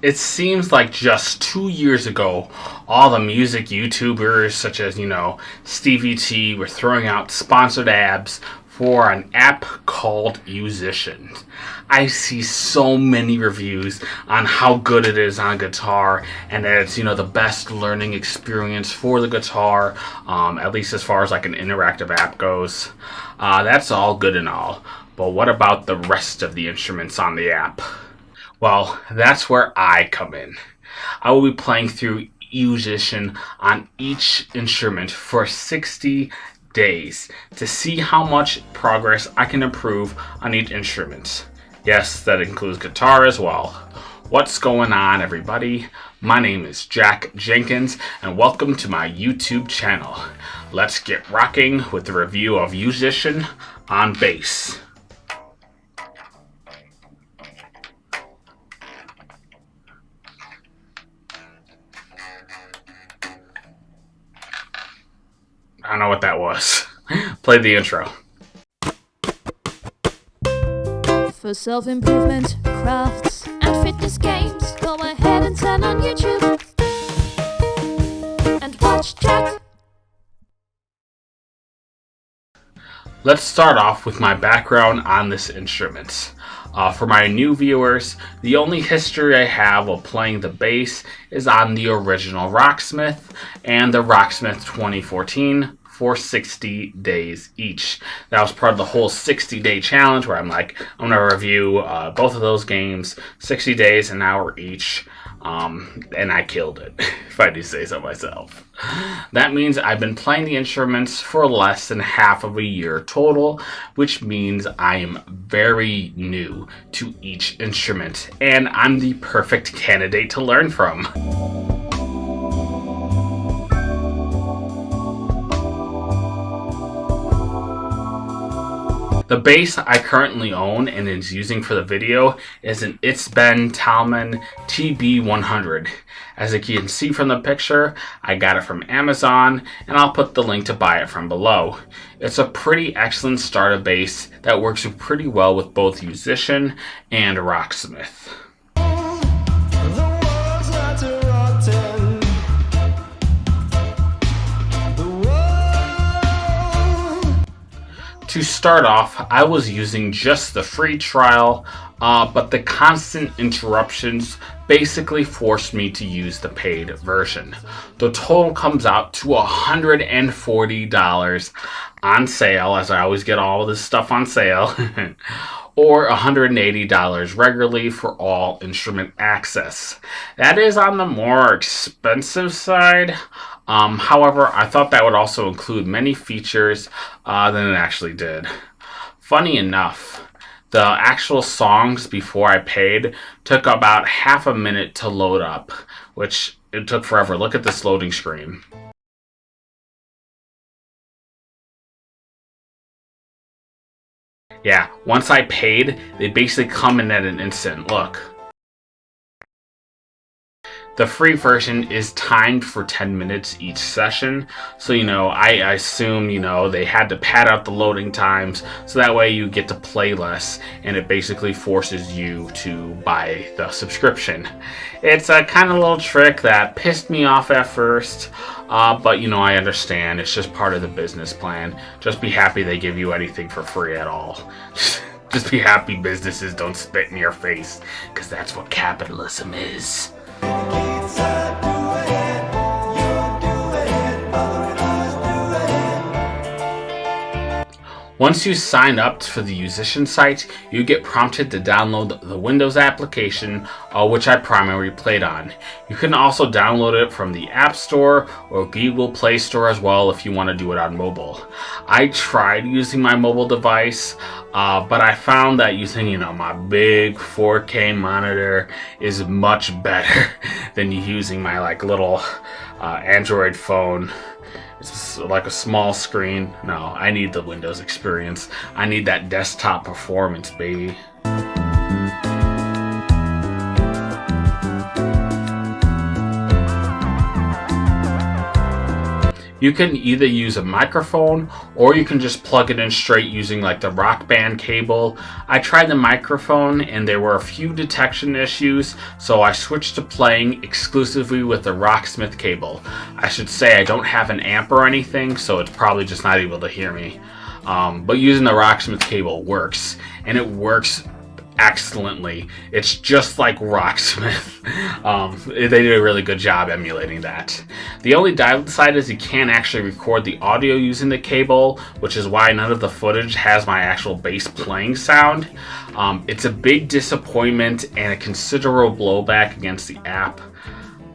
It seems like just 2 years ago, all the music YouTubers, such as, Stevie T, were throwing out sponsored ads for an app called Yousician. I see so many reviews on how good it is on guitar and that it's, the best learning experience for the guitar, at least as far as like an interactive app goes. That's all good and all. But what about the rest of the instruments on the app? Well, that's where I come in. I will be playing through Yousician on each instrument for 60 days to see how much progress I can improve on each instrument. Yes, that includes guitar as well. What's going on, everybody? My name is Jack Jenkins, and welcome to my YouTube channel. Let's get rocking with the review of Yousician on bass. I don't know what that was. Play the intro. For self-improvement, crafts, and fitness games, go ahead and turn on YouTube and watch Jack. Let's start off with my background on this instrument. For my new viewers, the only history I have of playing the bass is on the original Rocksmith and the Rocksmith 2014 for 60 days each. That was part of the whole 60-day challenge where I'm going to review both of those games, 60 days, an hour each. And I killed it, if I do say so myself. That means I've been playing the instruments for less than half of a year total, which means I am very new to each instrument, and I'm the perfect candidate to learn from. The bass I currently own and is using for the video is an It's Ben Talman TB100. As you can see from the picture, I got it from Amazon, and I'll put the link to buy it from below. It's a pretty excellent starter bass that works pretty well with both Yousician and Rocksmith. To start off, I was using just the free trial, but the constant interruptions basically forced me to use the paid version. The total comes out to $140 on sale, as I always get all of this stuff on sale, or $180 regularly for all instrument access. That is on the more expensive side. However, I thought that would also include many features than it actually did. Funny enough, the actual songs before I paid took about half a minute to load up, which it took forever. Look at this loading screen. Yeah, once I paid, they basically come in at an instant. Look. The free version is timed for 10 minutes each session, so I assume they had to pad out the loading times so that way you get to play less, and it basically forces you to buy the subscription. It's a kind of little trick that pissed me off at first, but I understand. It's just part of the business plan. Just be happy they give you anything for free at all. Just be happy businesses don't spit in your face, because that's what capitalism is. Once you sign up for the Yousician site, you get prompted to download the Windows application, which I primarily played on. You can also download it from the App Store or Google Play Store as well if you want to do it on mobile. I tried using my mobile device, but I found that using my big 4K monitor is much better than using my little Android phone. It's like a small screen. No, I need the Windows experience. I need that desktop performance, baby. You can either use a microphone or you can just plug it in straight using like the Rock Band cable. I tried the microphone and there were a few detection issues, so I switched to playing exclusively with the Rocksmith cable. I should say I don't have an amp or anything, so it's probably just not able to hear me. But using the Rocksmith cable works, and it works excellently. It's just like Rocksmith. They did a really good job emulating that. The only downside is you can't actually record the audio using the cable, which is why none of the footage has my actual bass playing sound. It's a big disappointment and a considerable blowback against the app.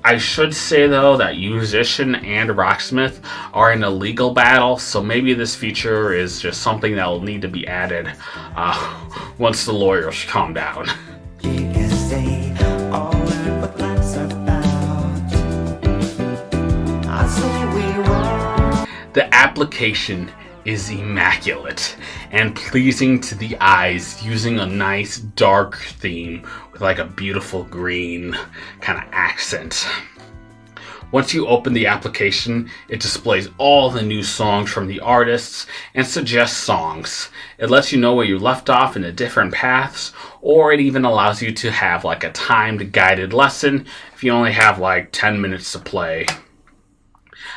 I should say though that Yousician and Rocksmith are in a legal battle, so maybe this feature is just something that will need to be added once the lawyers calm down. The application is immaculate and pleasing to the eyes, using a nice dark theme with like a beautiful green kind of accent. Once you open the application, it displays all the new songs from the artists and suggests songs. It lets you know where you left off in the different paths, or it even allows you to have like a timed guided lesson if you only have like 10 minutes to play.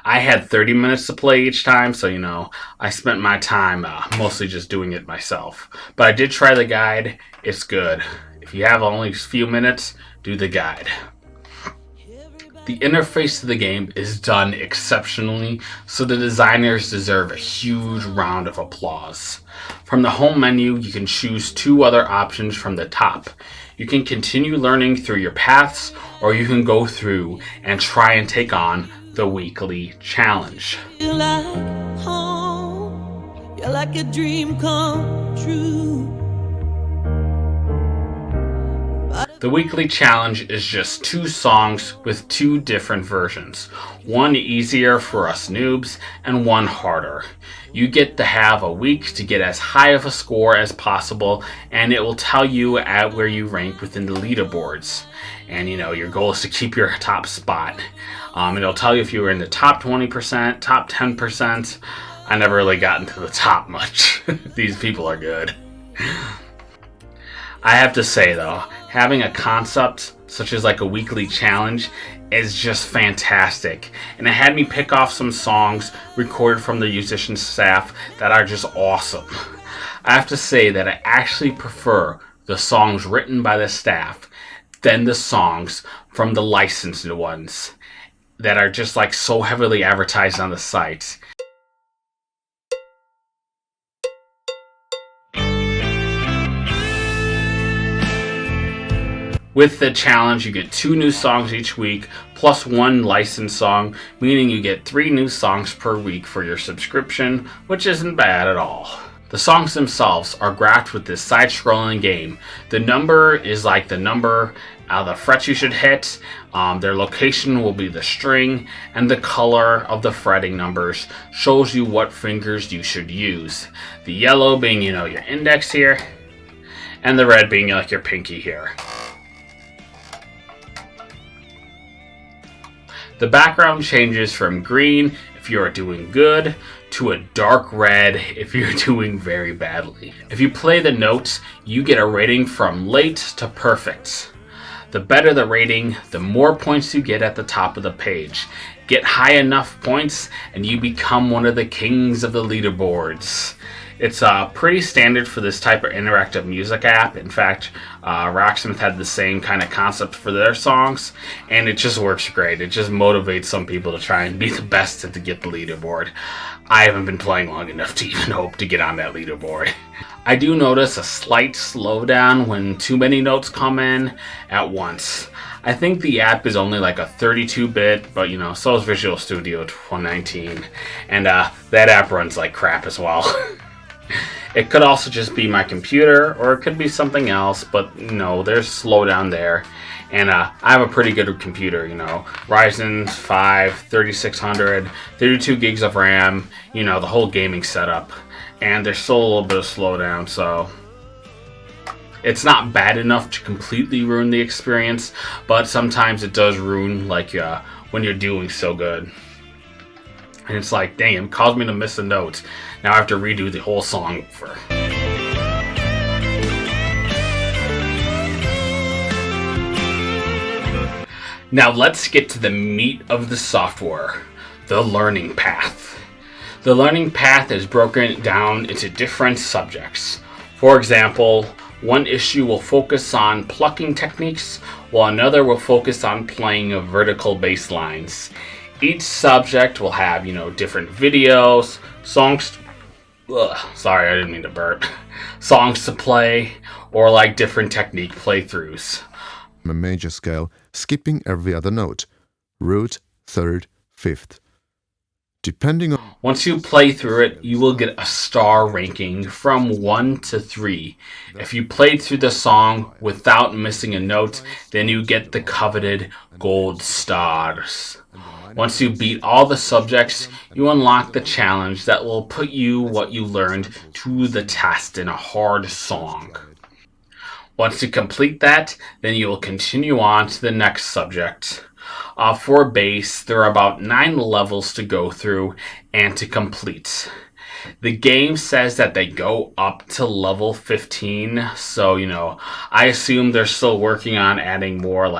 I had 30 minutes to play each time, so I spent my time mostly just doing it myself. But I did try the guide. It's good. If you have only a few minutes, do the guide. The interface to the game is done exceptionally, so the designers deserve a huge round of applause. From the home menu, you can choose two other options from the top. You can continue learning through your paths, or you can go through and try and take on the weekly challenge. You're like home. You're like a dream come true. The weekly challenge is just 2 songs with 2 different versions. One easier for us noobs and one harder. You get to have a week to get as high of a score as possible, and it will tell you at where you rank within the leaderboards. And your goal is to keep your top spot. It'll tell you if you were in the top 20%, top 10%. I never really got into the top much. These people are good. I have to say though, having a concept such as like a weekly challenge is just fantastic. And it had me pick off some songs recorded from the Yousician staff that are just awesome. I have to say that I actually prefer the songs written by the staff than the songs from the licensed ones that are just like so heavily advertised on the site. With the challenge, you get 2 new songs each week, plus 1 licensed song, meaning you get 3 new songs per week for your subscription, which isn't bad at all. The songs themselves are graphed with this side-scrolling game. The number is like the number, the frets you should hit, their location will be the string, and the color of the fretting numbers shows you what fingers you should use. The yellow being, your index here, and the red being like your pinky here. The background changes from green if you are doing good to a dark red if you're doing very badly. If you play the notes, you get a rating from late to perfect. The better the rating, the more points you get at the top of the page. Get high enough points and you become one of the kings of the leaderboards. It's pretty standard for this type of interactive music app. In fact, Rocksmith had the same kind of concept for their songs, and it just works great. It just motivates some people to try and be the best to get the leaderboard. I haven't been playing long enough to even hope to get on that leaderboard. I do notice a slight slowdown when too many notes come in at once. I think the app is only like a 32-bit, but so is Visual Studio 119, and that app runs like crap as well. It could also just be my computer, or it could be something else, but no, there's slowdown there. And I have a pretty good computer, Ryzen 5, 3600, 32 gigs of RAM, the whole gaming setup. And there's still a little bit of slowdown, so it's not bad enough to completely ruin the experience, but sometimes it does ruin when you're doing so good. And it's like, dang, it caused me to miss a note. Now I have to redo the whole song over. Now let's get to the meat of the software, the learning path. The learning path is broken down into different subjects. For example, one issue will focus on plucking techniques, while another will focus on playing vertical bass lines. Each subject will have, different videos, songs. Sorry, I didn't mean to burp. Songs to play, or like different technique playthroughs. A major scale, skipping every other note, root, third, fifth. Depending on... Once you play through it, you will get a star ranking from 1 to 3. If you played through the song without missing a note, then you get the coveted gold stars. Once you beat all the subjects, you unlock the challenge that will put you what you learned to the test in a hard song. Once you complete that, then you will continue on to the next subject. For bass, there are about 9 levels to go through and to complete. The game says that they go up to level 15, so, I assume they're still working on adding more,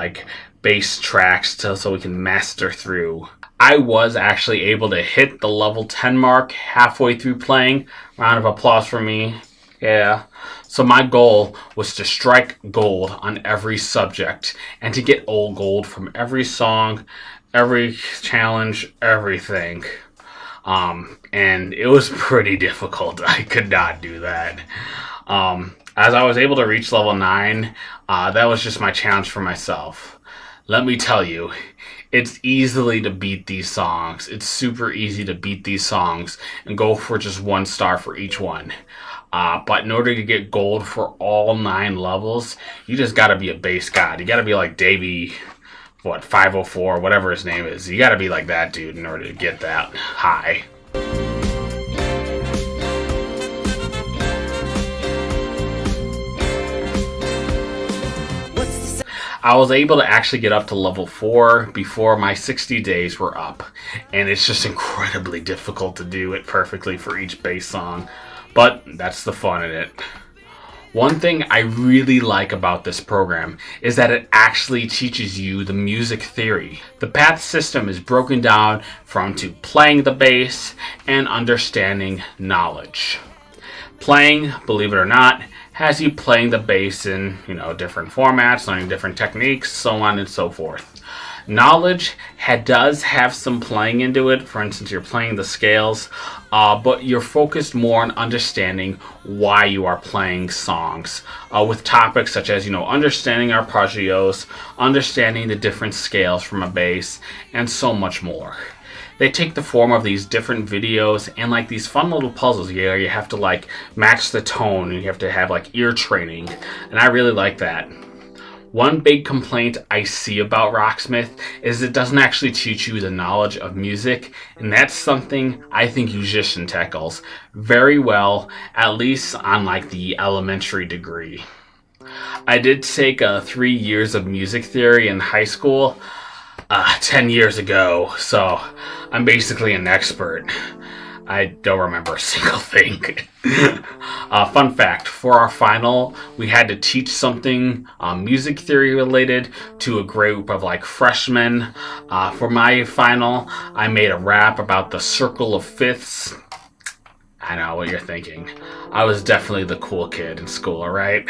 bass tracks so we can master through. I was actually able to hit the level 10 mark halfway through playing. Round of applause for me. Yeah. So my goal was to strike gold on every subject and to get old gold from every song, every challenge, everything. And it was pretty difficult. I could not do that. As I was able to reach level 9, that was just my challenge for myself. Let me tell you, it's easily to beat these songs. It's super easy to beat these songs and go for just 1 star for each one. But in order to get gold for all 9 levels, you just gotta be a bass god. You gotta be like Davey, 504, whatever his name is. You gotta be like that dude in order to get that high. I was able to actually get up to level 4 before my 60 days were up. And it's just incredibly difficult to do it perfectly for each bass song. But that's the fun in it. One thing I really like about this program is that it actually teaches you the music theory. The path system is broken down from to playing the bass and understanding knowledge. Playing, believe it or not, has you playing the bass in, different formats, learning different techniques, so on and so forth. Knowledge does have some playing into it. For instance, you're playing the scales, but you're focused more on understanding why you are playing songs with topics such as, understanding arpeggios, understanding the different scales from a bass, and so much more. They take the form of these different videos and these fun little puzzles. You have to match the tone, and you have to have ear training, and I really like that. One big complaint I see about Rocksmith is it doesn't actually teach you the knowledge of music, and that's something I think Yousician tackles very well, at least on the elementary degree. I did take 3 years of music theory in high school 10 years ago, so I'm basically an expert. I don't remember a single thing. Fun fact, for our final, we had to teach something music theory related to a group of freshmen. For my final, I made a rap about the circle of fifths. I know what you're thinking. I was definitely the cool kid in school, alright?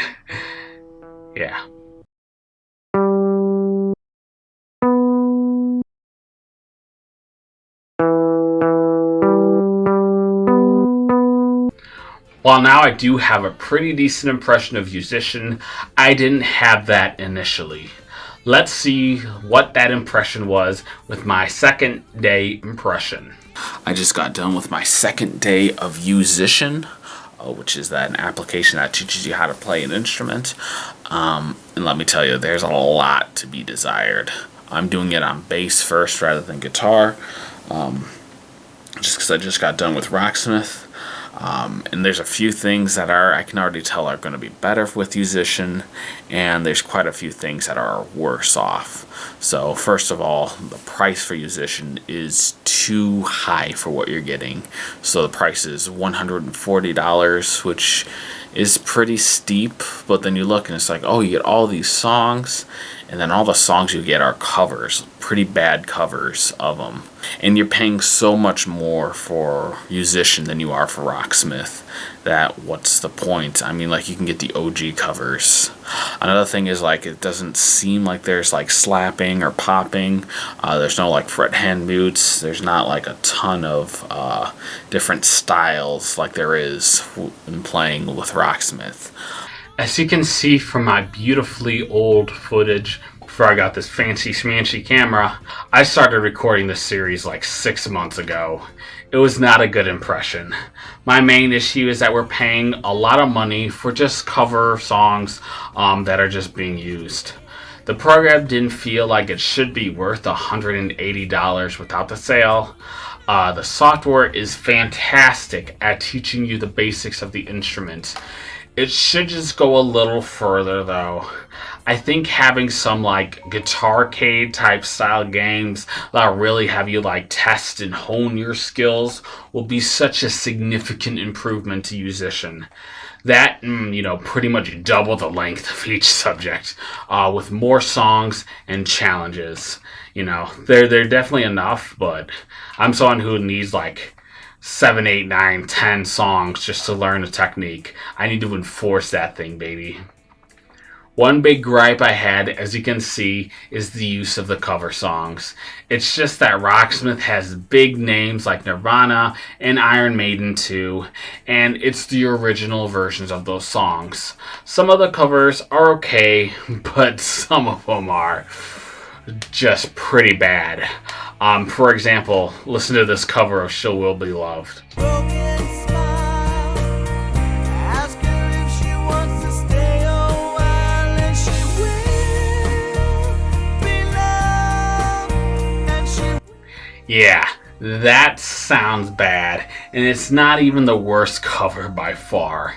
Yeah. While now I do have a pretty decent impression of Yousician, I didn't have that initially. Let's see what that impression was with my second day impression. I just got done with my second day of Yousician, which is an application that teaches you how to play an instrument. And let me tell you, there's a lot to be desired. I'm doing it on bass first rather than guitar, just because I just got done with Rocksmith. And there's a few things that I can already tell are going to be better with Yousician, and there's quite a few things that are worse off. So first of all, the price for Yousician is too high for what you're getting. So the price is $140, which is pretty steep, but then you look and it's like, oh, you get all these songs, and then all the songs you get are covers, pretty bad covers of them. And you're paying so much more for Yousician than you are for Rocksmith that what's the point? I mean, like, you can get the OG covers. Another thing is, like, it doesn't seem like there's, like, slapping or popping. There's no, like, fret hand mutes. There's not, like, a ton of different styles like there is in playing with Rocksmith. As you can see from my beautifully old footage before I got this fancy schmancy camera, I started recording this series like 6 months ago. It was not a good impression. My main issue is that we're paying a lot of money for just cover songs that are just being used. The program didn't feel like it should be worth $180 without the sale. The software is fantastic at teaching you the basics of the instrument. It should just go a little further though. I think having some like guitarcade type style games that really have you like test and hone your skills will be such a significant improvement to Yousician. That, pretty much double the length of each subject with more songs and challenges. They're definitely enough, but I'm someone who needs like 7, 8, 9, 10 songs just to learn a technique. I need to enforce that thing, baby. One big gripe I had, as you can see, is the use of the cover songs. It's just that Rocksmith has big names like Nirvana and Iron Maiden too, and it's the original versions of those songs. Some of the covers are okay, but some of them are just pretty bad. For example, listen to this cover of She Will Be Loved. Yeah, that sounds bad, and it's not even the worst cover by far.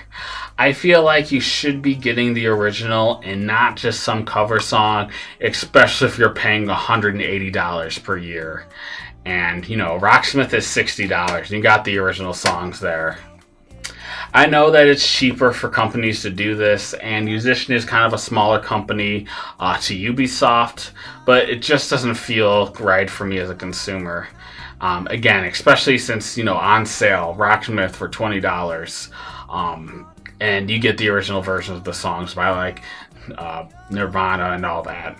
I feel like you should be getting the original and not just some cover song, especially if you're paying $180 per year. And, Rocksmith is $60. You got the original songs there. I know that it's cheaper for companies to do this, and Yousician is kind of a smaller company to Ubisoft, but it just doesn't feel right for me as a consumer. Again, especially since, on sale, Rocksmith for $20. And you get the original versions of the songs by like Nirvana and all that.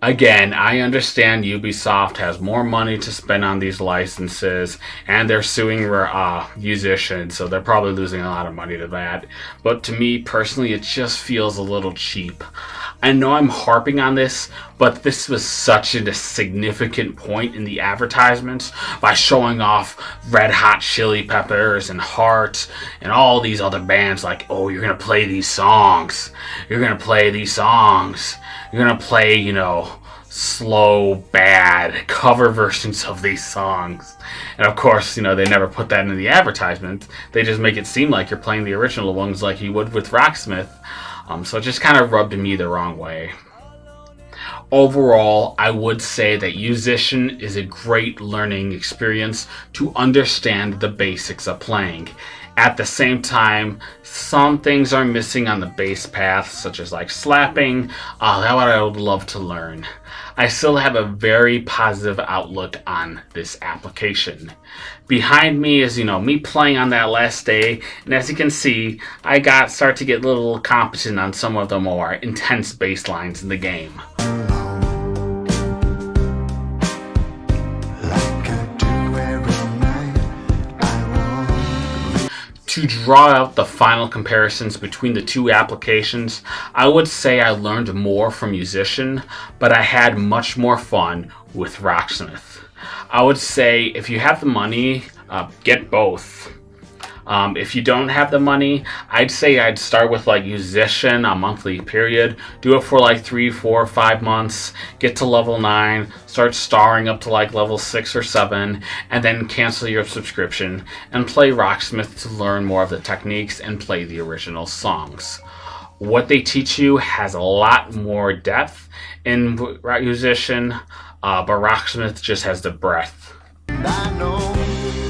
Again, I understand Ubisoft has more money to spend on these licenses, and they're suing Yousician, so they're probably losing a lot of money to that. But to me, personally, it just feels a little cheap. I know I'm harping on this, but this was such a significant point in the advertisements by showing off Red Hot Chili Peppers and Heart and all these other bands like, oh, you're going to play these songs. You're going to play these songs. You're going to play, slow, bad cover versions of these songs. And of course, they never put that in the advertisement. They just make it seem like you're playing the original ones like you would with Rocksmith. So it just kind of rubbed me the wrong way. Overall, I would say that Yousician is a great learning experience to understand the basics of playing. At the same time, some things are missing on the bass path, such as like slapping, that what I would love to learn. I still have a very positive outlook on this application. Behind me is, me playing on that last day, and as you can see, I start to get a little competent on some of the more intense bass lines in the game. To draw out the final comparisons between the two applications, I would say I learned more from Yousician, but I had much more fun with Rocksmith. I would say if you have the money, get both. If you don't have the money, I'd say I'd start with like Yousician, a monthly period. Do it for like 3, 4, 5 months. Get to level 9. Start starring up to like level 6 or 7. And then cancel your subscription and play Rocksmith to learn more of the techniques and play the original songs. What they teach you has a lot more depth in Yousician, but Rocksmith just has the breadth. I know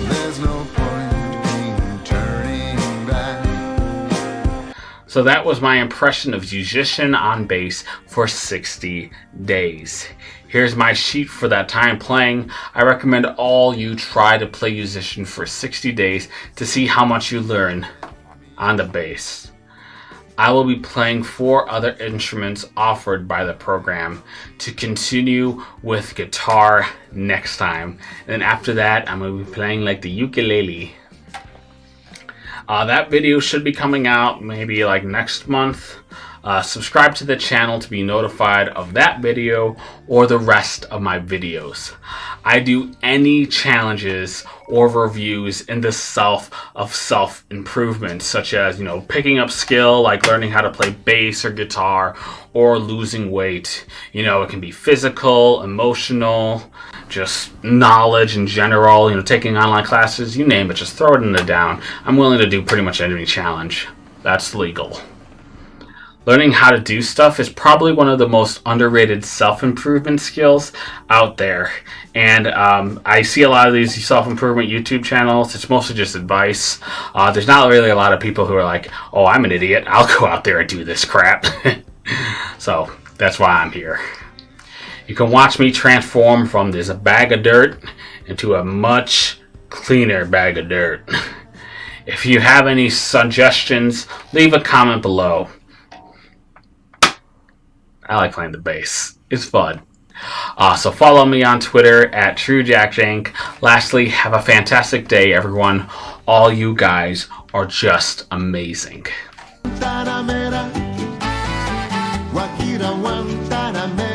there's no point in turning back. So that was my impression of Yousician on bass for 60 days. Here's my sheet for that time playing. I recommend all you try to play Yousician for 60 days to see how much you learn on the bass. I will be playing 4 other instruments offered by the program to continue with guitar next time. And then after that, I'm going to be playing like the ukulele. That video should be coming out maybe like next month. Subscribe to the channel to be notified of that video or the rest of my videos. I do any challenges or reviews in the self-improvement, such as, picking up skill, like learning how to play bass or guitar, or losing weight. It can be physical, emotional, just knowledge in general, taking online classes, you name it, just throw it in the down. I'm willing to do pretty much any challenge. That's legal. Learning how to do stuff is probably one of the most underrated self-improvement skills out there. And I see a lot of these self-improvement YouTube channels. It's mostly just advice. There's not really a lot of people who are like, oh, I'm an idiot. I'll go out there and do this crap. So that's why I'm here. You can watch me transform from this bag of dirt into a much cleaner bag of dirt. If you have any suggestions, leave a comment below. I like playing the bass. It's fun. So follow me on Twitter at TrueJackJank. Lastly, have a fantastic day, everyone. All you guys are just amazing. Guantanamera, Guajira, Guantanamera.